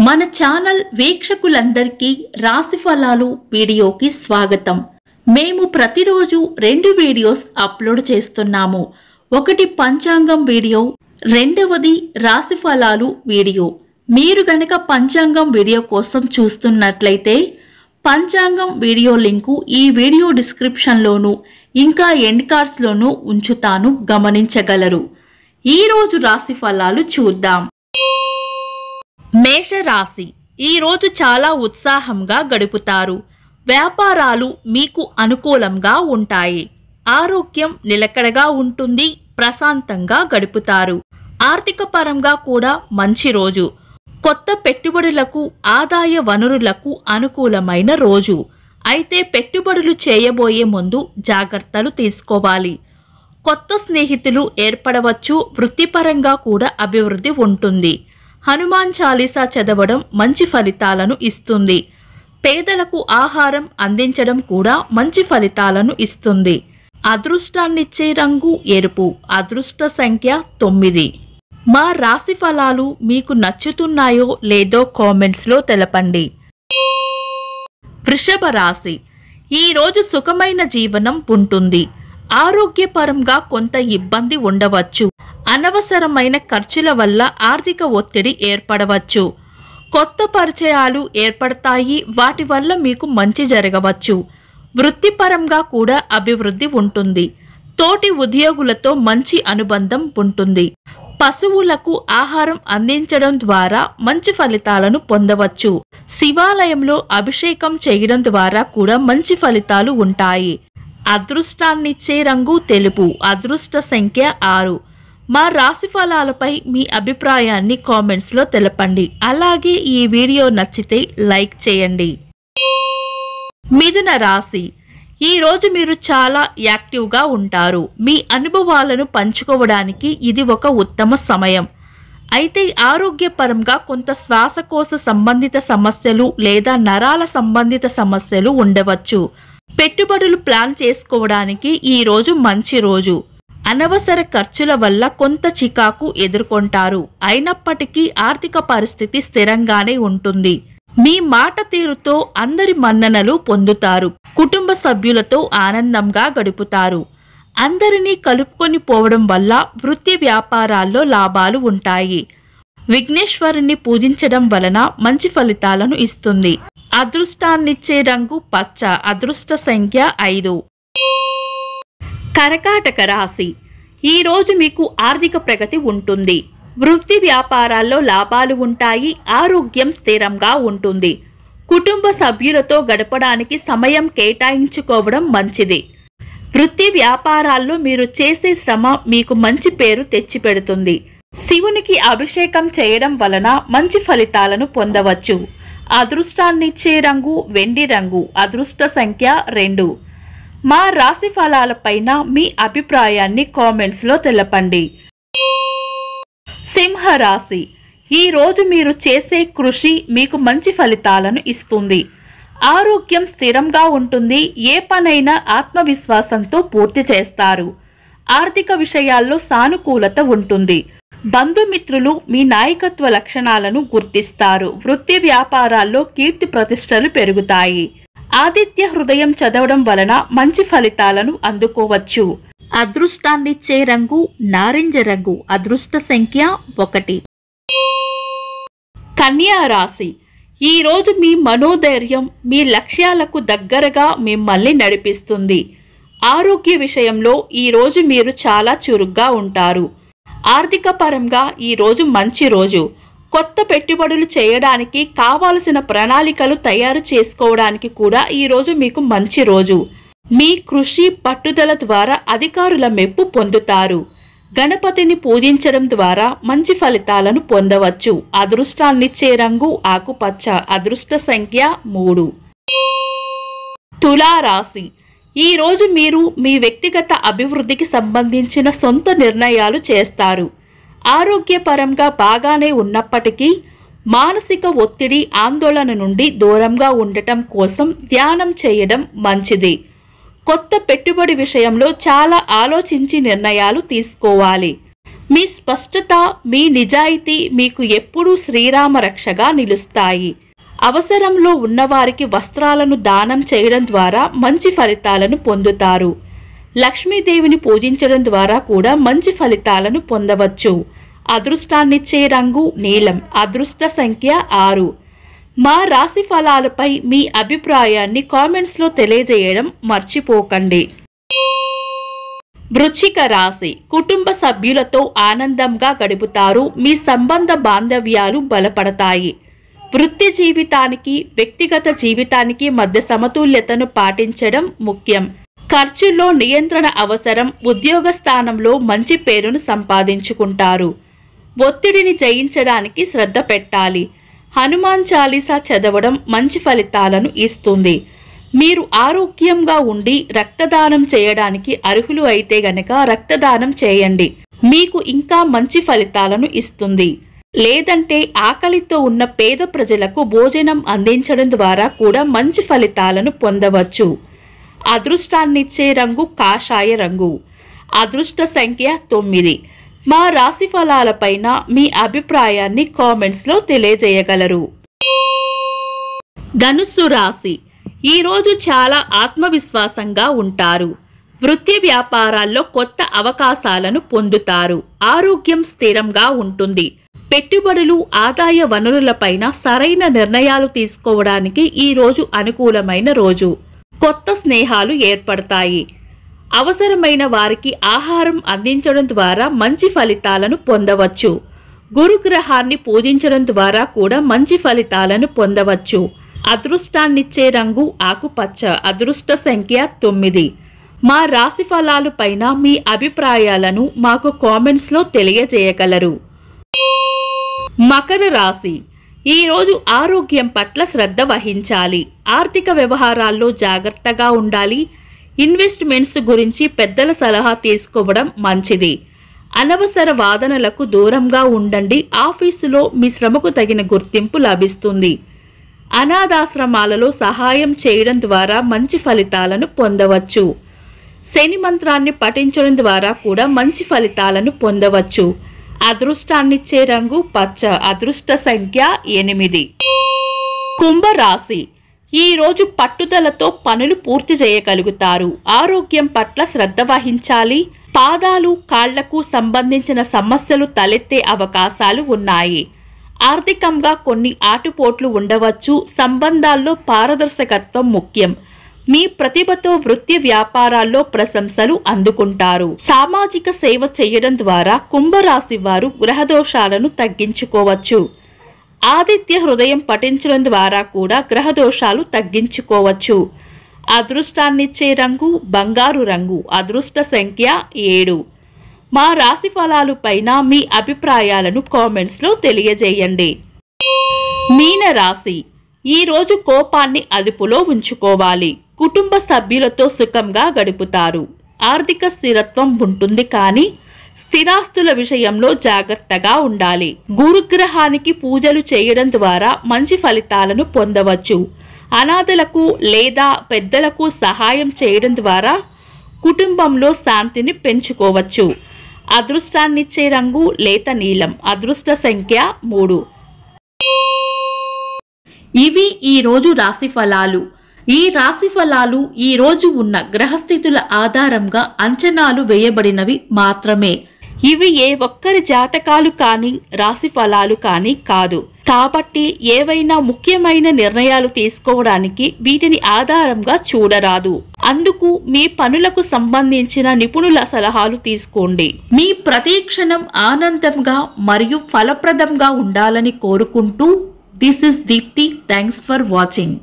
మన ఛానల్ వీక్షకులందరికీ రాశిఫలాలు వీడియోకి స్వాగతం. మేము ప్రతిరోజు 2 వీడియోస్ అప్లోడ్ చేస్తున్నాము. ఒకటి పంచాంగం వీడియో, రెండవది రాశిఫలాలు వీడియో. మీరు గనక పంచాంగం వీడియో కోసం చూస్తున్నట్లయితే పంచాంగం వీడియో లింకు ఈ వీడియో డిస్క్రిప్షన్లోను ఇంకా ఎండ్ కార్డ్స్లోనూ ఉంచుతాను, గమనించగలరు. ఈరోజు రాశిఫలాలు చూద్దాం. మేషరాశి, ఈరోజు చాలా ఉత్సాహంగా గడుపుతారు. వ్యాపారాలు మీకు అనుకూలంగా ఉంటాయి. ఆరోగ్యం నిలకడగా ఉంటుంది. ప్రశాంతంగా గడుపుతారు. ఆర్థిక పరంగా కూడా మంచి రోజు. కొత్త పెట్టుబడులకు, ఆదాయ వనరులకు అనుకూలమైన రోజు. అయితే పెట్టుబడులు చేయబోయే ముందు జాగ్రత్తలు తీసుకోవాలి. కొత్త స్నేహితులు ఏర్పడవచ్చు. వృత్తిపరంగా కూడా అభివృద్ధి ఉంటుంది. హనుమాన్ చాలీసా చదవడం మంచి ఫలితాలను ఇస్తుంది. పేదలకు ఆహారం అందించడం కూడా మంచి ఫలితాలను ఇస్తుంది. అదృష్టాన్నిచ్చే రంగు ఎరుపు. అదృష్ట సంఖ్య 9. మా రాశి ఫలాలు మీకు నచ్చుతున్నాయో లేదో కామెంట్స్లో తెలపండి. వృషభ రాశి, ఈరోజు సుఖమైన జీవనం ఉంటుంది. ఆరోగ్యపరంగా కొంత ఇబ్బంది ఉండవచ్చు. అనవసరమైన ఖర్చుల వల్ల ఆర్థిక ఒత్తిడి ఏర్పడవచ్చు. కొత్త పరిచయాలు ఏర్పడతాయి. వాటి వల్ల మీకు మంచి జరగవచ్చు. వృత్తిపరంగా కూడా అభివృద్ధి ఉంటుంది. తోటి ఉద్యోగులతో మంచి అనుబంధం ఉంటుంది. పశువులకు ఆహారం అందించడం ద్వారా మంచి ఫలితాలను పొందవచ్చు. శివాలయంలో అభిషేకం చేయడం ద్వారా కూడా మంచి ఫలితాలు ఉంటాయి. అదృష్టాన్నిచ్చే రంగు తెలుపు. అదృష్ట సంఖ్య 6. మా రాశి ఫలాలపై మీ అభిప్రాయాన్ని కామెంట్స్లో తెలపండి. అలాగే ఈ వీడియో నచ్చితే లైక్ చేయండి. మిథున రాశి, ఈరోజు మీరు చాలా యాక్టివ్గా ఉంటారు. మీ అనుభవాలను పంచుకోవడానికి ఇది ఒక ఉత్తమ సమయం. అయితే ఆరోగ్యపరంగా కొంత శ్వాసకోశ సంబంధిత సమస్యలు లేదా నరాల సంబంధిత సమస్యలు ఉండవచ్చు. పెట్టుబడులు ప్లాన్ చేసుకోవడానికి ఈరోజు మంచి రోజు. అనవసర ఖర్చుల వల్ల కొంత చికాకు ఎదుర్కొంటారు. అయినప్పటికీ ఆర్థిక పరిస్థితి స్థిరంగానే ఉంటుంది. మీ మాట తీరుతో అందరి మన్ననలు పొందుతారు. కుటుంబ సభ్యులతో ఆనందంగా గడుపుతారు. అందరినీ కలుపుకొని పోవడం వల్ల వృత్తి వ్యాపారాల్లో లాభాలు ఉంటాయి. విఘ్నేశ్వరుని పూజించడం వలన మంచి ఫలితాలను ఇస్తుంది. అదృష్టాన్నిచ్చే రంగు పచ్చ. అదృష్ట సంఖ్య 5. కర్కాటక రాశి, ఈరోజు మీకు ఆర్థిక ప్రగతి ఉంటుంది. వృత్తి వ్యాపారాల్లో లాభాలు ఉంటాయి. ఆరోగ్యం స్థిరంగా ఉంటుంది. కుటుంబ సభ్యులతో గడపడానికి సమయం కేటాయించుకోవడం మంచిది. వృత్తి వ్యాపారాల్లో మీరు చేసే శ్రమ మీకు మంచి పేరు తెచ్చిపెడుతుంది. శివునికి అభిషేకం చేయడం వలన మంచి ఫలితాలను పొందవచ్చు. అదృష్టాన్నిచ్చే రంగు వెండి రంగు. అదృష్ట సంఖ్య 2. మా రాశి ఫలాలపైన మీ అభిప్రాయాన్ని కామెంట్స్లో తెలపండి. సింహరాశి, ఈరోజు మీరు చేసే కృషి మీకు మంచి ఫలితాలను ఇస్తుంది. ఆరోగ్యం స్థిరంగా ఉంటుంది. ఏ పనైనా ఆత్మవిశ్వాసంతో పూర్తి చేస్తారు. ఆర్థిక విషయాల్లో సానుకూలత ఉంటుంది. బంధుమిత్రులు మీ నాయకత్వ లక్షణాలను గుర్తిస్తారు. వృత్తి వ్యాపారాల్లో కీర్తి ప్రతిష్టలు పెరుగుతాయి. ఆదిత్య హృదయం చదవడం వలన మంచి ఫలితాలను అందుకోవచ్చు. అదృష్టాన్నిచ్చే రంగు నారింజ రంగు. అదృష్ట సంఖ్య 1. కన్యా రాశి, ఈరోజు మీ మనోధైర్యం మీ లక్ష్యాలకు దగ్గరగా మిమ్మల్ని నడిపిస్తుంది. ఆరోగ్య విషయంలో ఈరోజు మీరు చాలా చురుగ్గా ఉంటారు. ఆర్థిక పరంగా ఈరోజు మంచి రోజు. కొత్త పెట్టుబడులు చేయడానికి కావాల్సిన ప్రణాళికలు తయారు చేసుకోవడానికి కూడా ఈరోజు మీకు మంచి రోజు. మీ కృషి పట్టుదల ద్వారా అధికారుల మెప్పు పొందుతారు. గణపతిని పూజించడం ద్వారా మంచి ఫలితాలను పొందవచ్చు. అదృష్టాన్నిచ్చే రంగు ఆకుపచ్చ. అదృష్ట సంఖ్య 3. తులారాశి, ఈరోజు మీరు మీ వ్యక్తిగత అభివృద్ధికి సంబంధించిన సొంత నిర్ణయాలు చేస్తారు. ఆరోగ్యపరంగా బాగానే ఉన్నప్పటికీ మానసిక ఒత్తిడి, ఆందోళన నుండి దూరంగా ఉండటం కోసం ధ్యానం చేయడం మంచిది. కొత్త పెట్టుబడి విషయంలో చాలా ఆలోచించి నిర్ణయాలు తీసుకోవాలి. మీ స్పష్టత, మీ నిజాయితీ మీకు ఎప్పుడూ శ్రీరామ రక్షగా నిలుస్తాయి. అవసరంలో ఉన్నవారికి వస్త్రాలను దానం చేయడం ద్వారా మంచి ఫలితాలను పొందుతారు. లక్ష్మీదేవిని పూజించడం ద్వారా కూడా మంచి ఫలితాలను పొందవచ్చు. అదృష్టాన్నిచ్చే రంగు నీలం. అదృష్ట సంఖ్య 6. మా రాశి ఫలాలపై మీ అభిప్రాయాన్ని కామెంట్స్లో తెలియజేయడం మర్చిపోకండి. వృశ్చిక రాశి. కుటుంబ సభ్యులతో ఆనందంగా గడుపుతారు. మీ సంబంధ బాంధవ్యాలు బలపడతాయి. వృత్తి జీవితానికి, వ్యక్తిగత జీవితానికి మధ్య సమతుల్యతను పాటించడం ముఖ్యం. ఖర్చుల్లో నియంత్రణ అవసరం. ఉద్యోగ స్థానంలో మంచి పేరును సంపాదించుకుంటారు. ఒత్తిడిని జయించడానికి శ్రద్ధ పెట్టాలి. హనుమాన్ చాలీసా చదవడం మంచి ఫలితాలను ఇస్తుంది. మీరు ఆరోగ్యంగా ఉండి రక్తదానం చేయడానికి అర్హులు అయితే గనక రక్తదానం చేయండి. మీకు ఇంకా మంచి ఫలితాలను ఇస్తుంది. లేదంటే ఆకలితో ఉన్న పేద ప్రజలకు భోజనం అందించడం ద్వారా కూడా మంచి ఫలితాలను పొందవచ్చు. అదృష్టాన్నిచ్చే రంగు కాషాయ రంగు. అదృష్ట సంఖ్య 9. మా రాశి ఫలాలపైన మీ అభిప్రాయాన్ని కామెంట్స్లో తెలియజేయగలరు. ధనుస్సు రాశి. ఈరోజు చాలా ఆత్మవిశ్వాసంగా ఉంటారు. వృత్తి వ్యాపారాల్లో కొత్త అవకాశాలను పొందుతారు. ఆరోగ్యం స్థిరంగా ఉంటుంది. పెట్టుబడులు, ఆదాయ వనరులపైన సరైన నిర్ణయాలు తీసుకోవడానికి ఈ రోజు అనుకూలమైన రోజు. కొత్త స్నేహాలు ఏర్పడతాయి. అవసరమైన వారికి ఆహారం అందించడం ద్వారా మంచి ఫలితాలను పొందవచ్చు. గురుగ్రహాన్ని పూజించడం ద్వారా కూడా మంచి ఫలితాలను పొందవచ్చు. అదృష్టాన్నిచ్చే రంగు ఆకుపచ్చ. అదృష్ట సంఖ్య 9. మా రాశి ఫలాలు పైన మీ అభిప్రాయాలను మాకు కామెంట్స్లో తెలియజేయగలరు. మకర రాశి. ఈరోజు ఆరోగ్యం పట్ల శ్రద్ధ వహించాలి. ఆర్థిక వ్యవహారాల్లో జాగ్రత్తగా ఉండాలి. ఇన్వెస్ట్మెంట్స్ గురించి పెద్దల సలహా తీసుకోవడం మంచిది. అనవసర వాదనలకు దూరంగా ఉండండి. ఆఫీసులో మీ శ్రమకు తగిన గుర్తింపు లభిస్తుంది. అనాథాశ్రమాలలో సహాయం చేయడం ద్వారా మంచి ఫలితాలను పొందవచ్చు. శని మంత్రాన్ని పఠించడం ద్వారా కూడా మంచి ఫలితాలను పొందవచ్చు. అదృష్టాన్నిచ్చే రంగు పచ్చ. అదృష్ట సంఖ్య 8. కుంభరాశి. ఈరోజు పట్టుదలతో పనులు పూర్తి చేయగలుగుతారు. ఆరోగ్యం పట్ల శ్రద్ధ వహించాలి. పాదాలు, కాళ్లకు సంబంధించిన సమస్యలు తలెత్తే అవకాశాలు ఉన్నాయి. ఆర్థికంగా కొన్ని ఆటుపోట్లు ఉండవచ్చు. సంబంధాల్లో పారదర్శకత్వం ముఖ్యం. మీ ప్రతిభతో వృత్తి వ్యాపారాల్లో ప్రశంసలు అందుకుంటారు. సామాజిక సేవ చేయడం ద్వారా కుంభరాశి వారు గ్రహదోషాలను తగ్గించుకోవచ్చు. ఆదిత్య హృదయం పఠించడం ద్వారా కూడా గ్రహదోషాలు తగ్గించుకోవచ్చు. అదృష్టాన్నిచ్చే రంగు బంగారు రంగు. అదృష్ట సంఖ్య 7. మా రాశి ఫలాలు పైన మీ అభిప్రాయాలను కామెంట్స్లో తెలియజేయండి. మీన రాశి. ఈరోజు కోపాన్ని అదుపులో ఉంచుకోవాలి. కుటుంబ సభ్యులతో సుఖంగా గడుపుతారు. ఆర్థిక స్థిరత్వం ఉంటుంది, కానీ స్థిరాస్తుల విషయంలో జాగ్రత్తగా ఉండాలి. గురుగ్రహానికి పూజలు చేయడం ద్వారా మంచి ఫలితాలను పొందవచ్చు. అనాథలకు లేదా పెద్దలకు సహాయం చేయడం ద్వారా కుటుంబంలో శాంతిని పెంచుకోవచ్చు. అదృష్టాన్నిచ్చే రంగు లేత నీలం. అదృష్ట సంఖ్య 3. ఇవి ఈ రోజు రాశి ఫలాలు. ఈ రాశి ఫలాలు ఈ రోజు ఉన్న గ్రహస్థితుల ఆధారంగా అంచనాలు వేయబడినవి మాత్రమే. ఇవి ఏ ఒక్కరి జాతకాలు కానీ రాశి ఫలాలు కానీ కాదు. కాబట్టి ఏవైనా ముఖ్యమైన నిర్ణయాలు తీసుకోవడానికి వీటిని ఆధారంగా చూడరాదు. అందుకు మీ పనులకు సంబంధించిన నిపుణుల సలహాలు తీసుకోండి. మీ ప్రతి క్షణం ఆనందంగా మరియు ఫలప్రదంగా ఉండాలని కోరుకుంటూ, this is Deepti. Thanks for watching.